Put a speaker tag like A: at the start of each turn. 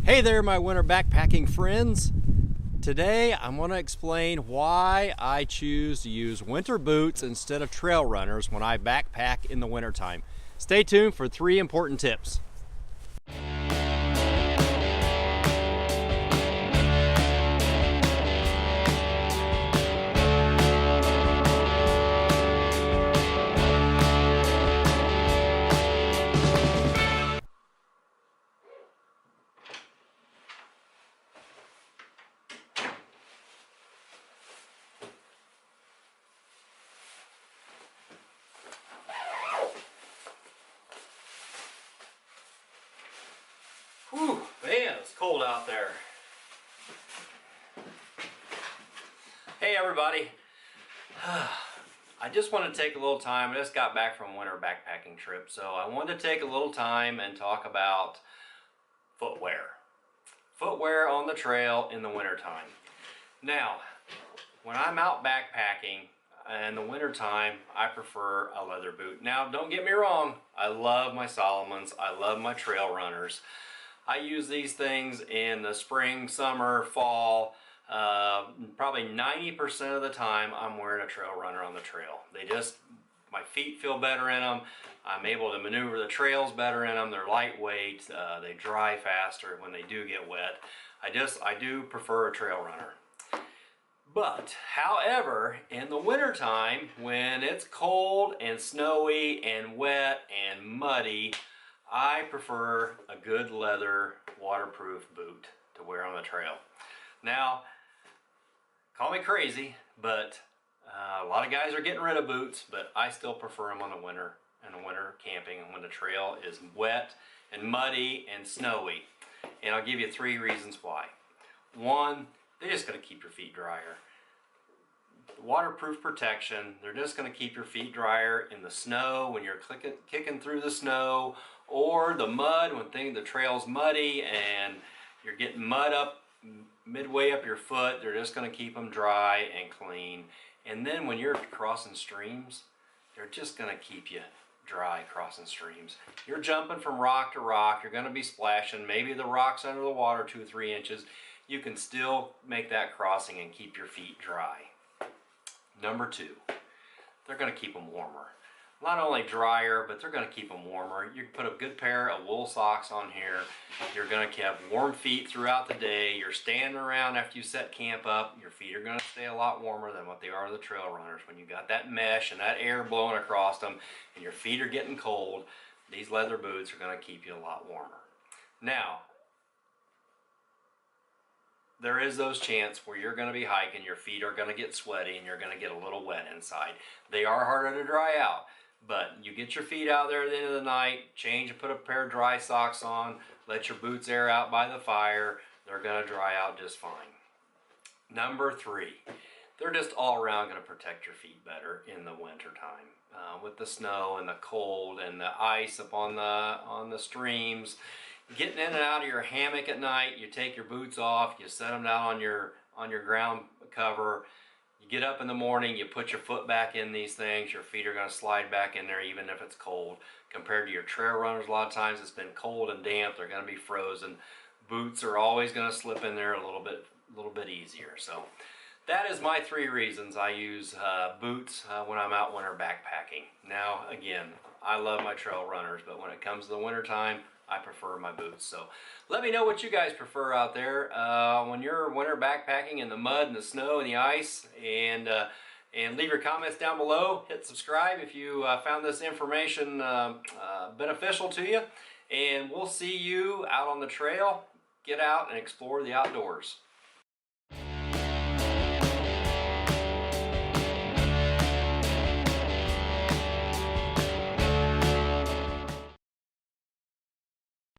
A: Hey there, my winter backpacking friends. Today I'm going to explain why I choose to use winter boots instead of trail runners when I backpack in the wintertime. Stay tuned for 3 important tips. Whew, man, it's cold out there. Hey everybody. I just want to take a little time. I just got back from a winter backpacking trip, so I wanted to take a little time and talk about footwear. Footwear on the trail in the wintertime. Now, when I'm out backpacking in the wintertime, I prefer a leather boot. Now, don't get me wrong, I love my Salomons, I love my trail runners. I use these things in the spring, summer, fall. Probably 90% of the time I'm wearing a trail runner on the trail. My feet feel better in them. I'm able to maneuver the trails better in them. They're lightweight. They dry faster when they do get wet. I do prefer a trail runner. But, however, in the wintertime, when it's cold and snowy and wet and muddy, I prefer a good leather waterproof boot to wear on the trail. Now, call me crazy, but a lot of guys are getting rid of boots, but I still prefer them on the winter camping and when the trail is wet and muddy and snowy. And I'll give you 3 reasons why. 1, they're just going to keep your feet drier. Waterproof protection, they're just going to keep your feet drier in the snow when you're kicking through the snow, or the mud when the trail's muddy and you're getting mud up midway up your foot. They're just going to keep them dry and clean. And then when you're crossing streams, they're just going to keep you dry crossing streams. You're jumping from rock to rock, you're going to be splashing, maybe the rock's under the water 2 or 3 inches. You can still make that crossing and keep your feet dry. Number 2, they're going to keep them warmer. Not only drier, but they're going to keep them warmer. You can put a good pair of wool socks on here. You're going to have warm feet throughout the day. You're standing around after you set camp up. Your feet are going to stay a lot warmer than what they are the trail runners. When you got that mesh and that air blowing across them and your feet are getting cold, these leather boots are going to keep you a lot warmer. Now, there is those chance where you're going to be hiking, your feet are going to get sweaty and you're going to get a little wet inside. They are harder to dry out. But you get your feet out there at the end of the night, change and put a pair of dry socks on, let your boots air out by the fire, they're going to dry out just fine. Number 3, they're just all around going to protect your feet better in the winter time. With the snow and the cold and the ice up on the streams, getting in and out of your hammock at night, you take your boots off, you set them down on your ground cover. You get up in the morning, you put your foot back in these things, your feet are going to slide back in there even if it's cold. Compared to your trail runners, a lot of times it's been cold and damp, they're going to be frozen. Boots are always going to slip in there a little bit easier. So that is my 3 reasons I use boots when I'm out winter backpacking. Now again, I love my trail runners, but when it comes to the winter time, I prefer my boots. So let me know what you guys prefer out there when you're winter backpacking in the mud and the snow and the ice, and leave your comments down below. Hit subscribe if you found this information beneficial to you, and we'll see you out on the trail. Get out and explore the outdoors.